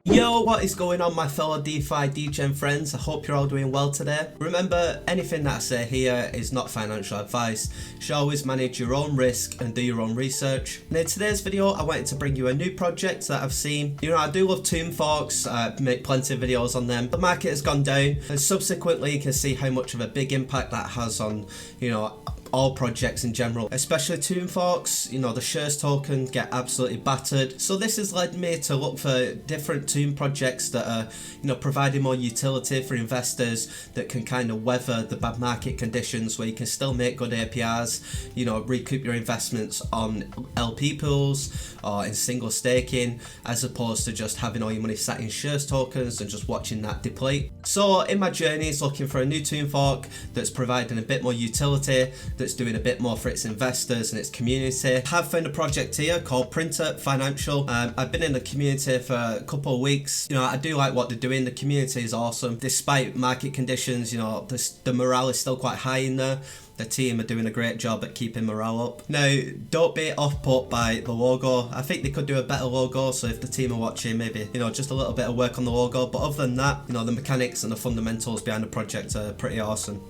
Yo, what is going on, my fellow DeFi DEGEN friends? I hope you're all doing well today. Remember, anything that I say here is not financial advice. You should always manage your own risk and do your own research. And in today's video, I wanted to bring you a new project that I've seen. You know, I do love tomb forks, I make plenty of videos on them. The market has gone down, and subsequently you can see how much of a big impact that has on, you know, all projects in general, especially tomb forks. You know, the shares token get absolutely battered. So this has led me to look for different tomb projects that are, you know, providing more utility for investors that can kind of weather the bad market conditions, where you can still make good APRs, you know, recoup your investments on LP pools or in single staking, as opposed to just having all your money sat in shares tokens and just watching that deplete. So in my journeys looking for a new tomb fork that's providing a bit more utility, that's doing a bit more for its investors and its community, I have found a project here called Printer Financial. I've been in the community for a couple of weeks. You know, I do like what they're doing. The community is awesome. Despite market conditions, you know, the morale is still quite high in there. The team are doing a great job at keeping morale up. Now, don't be off-put by the logo. I think they could do a better logo, so if the team are watching, maybe, you know, just a little bit of work on the logo. But other than that, you know, the mechanics and the fundamentals behind the project are pretty awesome.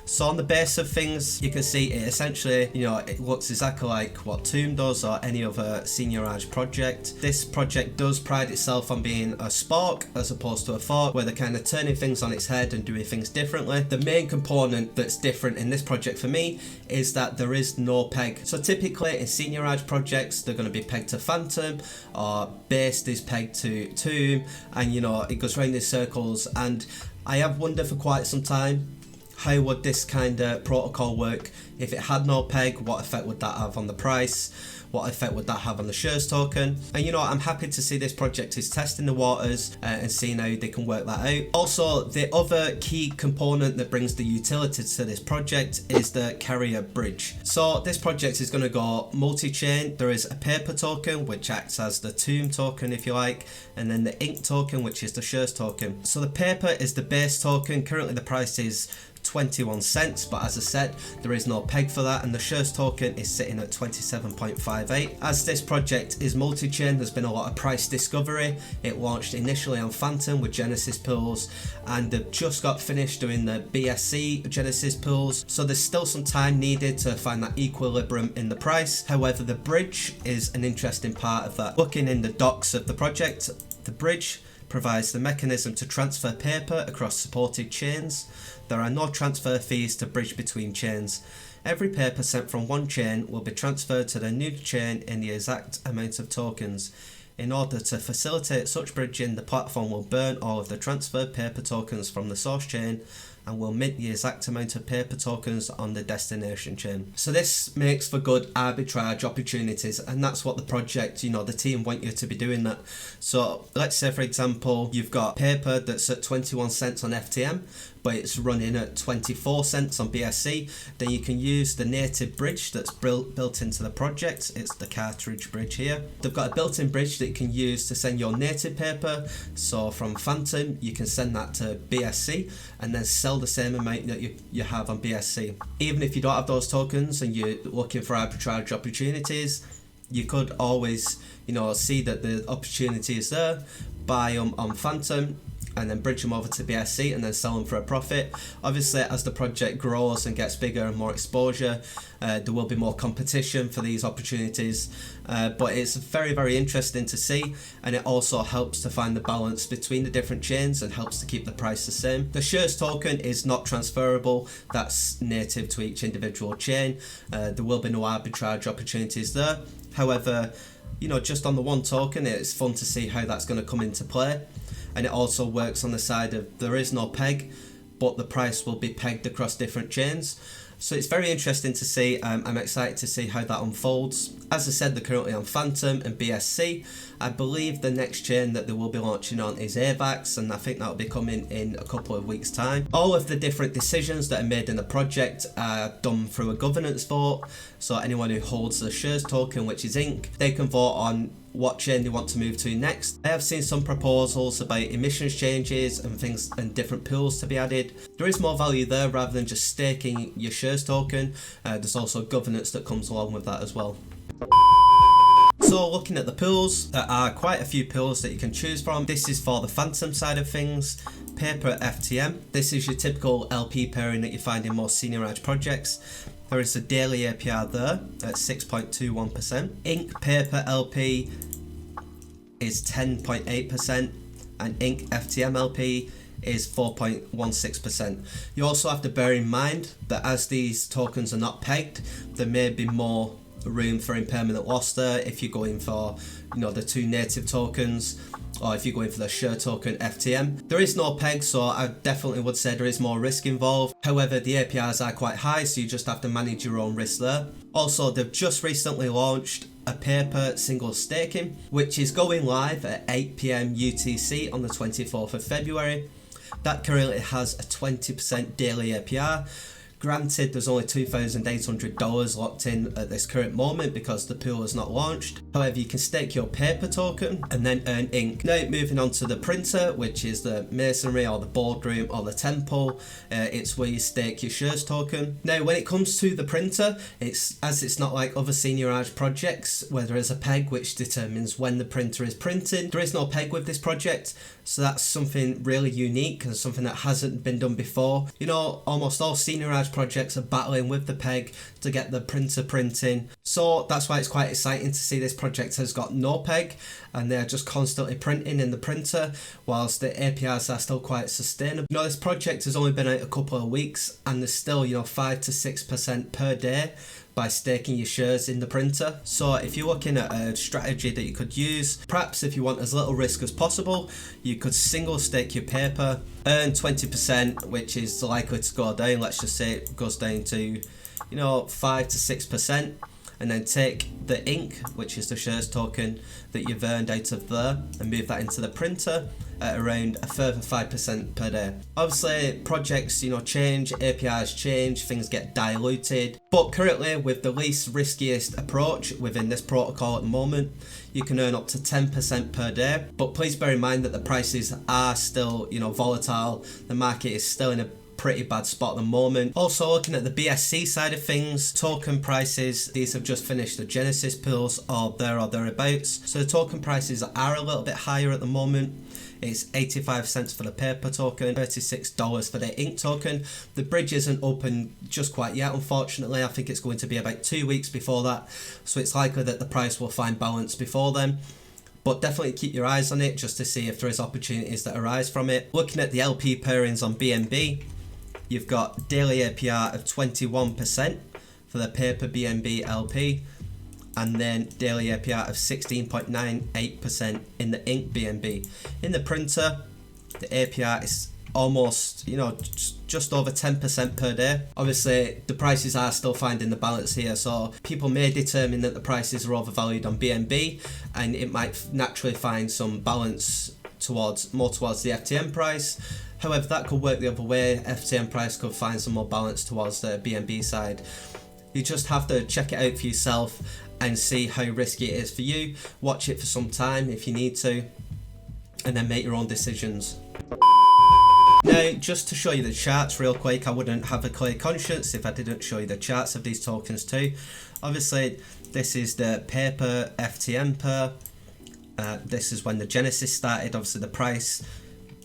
So on the base of things, you can see it essentially, you know, it looks exactly like what Tomb does or any other seniorized project. This project does pride itself on being a spork as opposed to a fork, where they're kind of turning things on its head and doing things differently. The main component that's different in this project for me is that there is no peg. So typically in seniorized projects, they're going to be pegged to Fantom, or based is pegged to Tomb, and you know, it goes round in circles. And I have wondered for quite some time, how would this kind of protocol work if it had no peg? What effect would that have on the price? What effect would that have on the shares token? And you know, I'm happy to see this project is testing the waters and seeing how they can work that out. Also, the other key component that brings the utility to this project is the carrier bridge. So this project is going to go multi-chain. There is a paper token, which acts as the tomb token, if you like, and then the ink token, which is the shares token. So the paper is the base token. Currently the price is 21 cents, but as I said, there is no peg for that, and the shares token is sitting at 27.58. As this project is multi-chain, there's been a lot of price discovery. It launched initially on Fantom with Genesis pools, and they've just got finished doing the BSC Genesis pools, so there's still some time needed to find that equilibrium in the price. However, the bridge is an interesting part of that. Looking in the docs of the project, the bridge provides the mechanism to transfer paper across supported chains. There are no transfer fees to bridge between chains. Every paper sent from one chain will be transferred to the new chain in the exact amount of tokens. In order to facilitate such bridging, the platform will burn all of the transferred paper tokens from the source chain and will mint the exact amount of paper tokens on the destination chain. So this makes for good arbitrage opportunities, and that's what the project, you know, the team want you to be doing that. So let's say, for example, you've got paper that's at 21 cents on FTM, but it's running at 24 cents on BSC, then you can use the native bridge that's built into the project. It's the cartridge bridge here. They've got a built-in bridge that you can use to send your native paper. So from Fantom, you can send that to BSC and then sell the same amount that you have on BSC. Even if you don't have those tokens and you're looking for arbitrage opportunities, you could always, you know, see that the opportunity is there, buy them on Fantom, and then bridge them over to BSC and then sell them for a profit. Obviously, as the project grows and gets bigger and more exposure, there will be more competition for these opportunities, but it's very, very interesting to see, and it also helps to find the balance between the different chains and helps to keep the price the same. The shares token is not transferable. That's native to each individual chain. There will be no arbitrage opportunities there. However, you know, just on the one token, it's fun to see how that's going to come into play. And it also works on the side of there is no peg, but the price will be pegged across different chains. So it's very interesting to see. I'm excited to see how that unfolds. As I said, they're currently on Fantom and BSC. I believe the next chain that they will be launching on is AVAX, and I think that will be coming in a couple of weeks' time. All of the different decisions that are made in the project are done through a governance vote. So anyone who holds the shares token, which is Inc., they can vote on what chain they want to move to next. I have seen some proposals about emissions changes and things and different pools to be added. There is more value there rather than just staking your shares token. There's also governance that comes along with that as well. So looking at the pools, there are quite a few pools that you can choose from. This is for the Fantom side of things. Paper FTM, this is your typical LP pairing that you find in more senior edge projects. There is a daily APR there at 6.21%. Ink Paper LP is 10.8%, and Ink FTM LP is 4.16%. You also have to bear in mind that as these tokens are not pegged, there may be more room for impermanent loss there if you're going for, you know, the two native tokens, or if you're going for the share token FTM. There is no peg, so I definitely would say there is more risk involved. However, the APRs are quite high, so you just have to manage your own risk there. Also, they've just recently launched a paper single staking, which is going live at 8 PM UTC on the 24th of February. That currently has a 20% daily APR. Granted, there's only $2,800 locked in at this current moment because the pool is not launched. However, you can stake your paper token and then earn ink. Now, moving on to the printer, which is the masonry or the boardroom or the temple. It's where you stake your shares token. Now, when it comes to the printer, it's not like other senior age projects where there is a peg which determines when the printer is printed. There is no peg with this project, so that's something really unique and something that hasn't been done before. You know, almost all senior age projects are battling with the peg to get the printer printing, so that's why it's quite exciting to see this project has got no peg and they're just constantly printing in the printer whilst the APRs are still quite sustainable. You know, this project has only been out a couple of weeks and there's still, you know, 5 to 6% per day by staking your shares in the printer. So if you're looking at a strategy that you could use, perhaps if you want as little risk as possible, you could single stake your paper, earn 20%, which is likely to go down. Let's just say it goes down to, you know, 5 to 6%, and then take the ink, which is the shares token that you've earned out of there, and move that into the printer at around a further 5% per day. Obviously, projects, you know, change, APIs change, things get diluted, but currently with the least riskiest approach within this protocol at the moment, you can earn up to 10% per day. But please bear in mind that the prices are still, you know, volatile. The market is still in a pretty bad spot at the moment. Also, looking at the BSC side of things, token prices, these have just finished the Genesis pools or thereabouts. So the token prices are a little bit higher at the moment. It's 85 cents for the paper token, $36 for the ink token. The bridge isn't open just quite yet, unfortunately. I think it's going to be about 2 weeks before that, so it's likely that the price will find balance before then. But definitely keep your eyes on it just to see if there is opportunities that arise from it. Looking at the LP pairings on BNB, you've got daily APR of 21% for the paper BNB LP, and then daily APR of 16.98% in the ink BNB. In the printer, the APR is almost, you know, just over 10% per day. Obviously, the prices are still finding the balance here, so people may determine that the prices are overvalued on BNB, and it might naturally find some balance more towards the FTM price. However, that could work the other way. FTM price could find some more balance towards the BNB side. You just have to check it out for yourself and see how risky it is for you. Watch it for some time if you need to, and then make your own decisions. Now, just to show you the charts real quick, I wouldn't have a clear conscience if I didn't show you the charts of these tokens too. Obviously, this is the paper FTM pair. This is when the Genesis started. Obviously, the price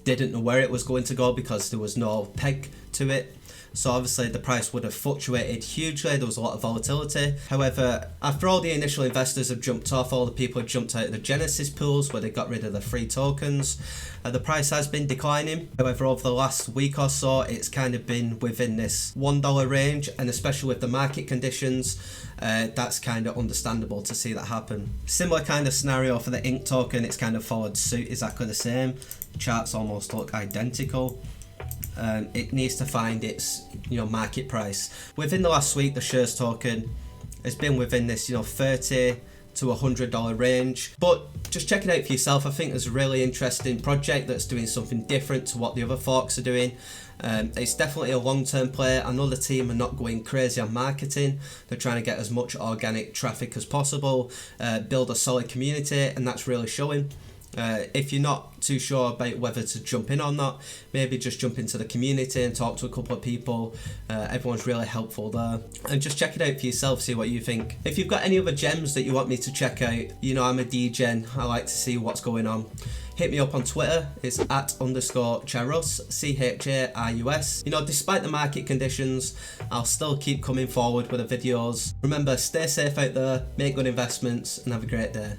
didn't know where it was going to go because there was no peg to it. So obviously the price would have fluctuated hugely. There was a lot of volatility. However, after all the initial investors have jumped off, all the people have jumped out of the Genesis pools where they got rid of the free tokens, the price has been declining. However, over the last week or so, it's kind of been within this $1 range, and especially with the market conditions, that's kind of understandable to see that happen. Similar kind of scenario for the ink token. It's kind of followed suit, exactly the same. Charts almost look identical. It needs to find its, you know, market price. Within the last week, the shares token has been within this, you know, $30 to $100 range. But just check it out for yourself. I think it's a really interesting project that's doing something different to what the other forks are doing. It's definitely a long-term play. I know the team are not going crazy on marketing. They're trying to get as much organic traffic as possible, build a solid community, and that's really showing. If you're not too sure about whether to jump in or not, maybe just jump into the community and talk to a couple of people. Everyone's really helpful there, and just check it out for yourself, see what you think. If you've got any other gems that you want me to check out, you know I'm a DEGEN, I like to see what's going on. Hit me up on Twitter, it's @_Charus, CHARUS. You know, despite the market conditions, I'll still keep coming forward with the videos. Remember, stay safe out there, make good investments, and have a great day.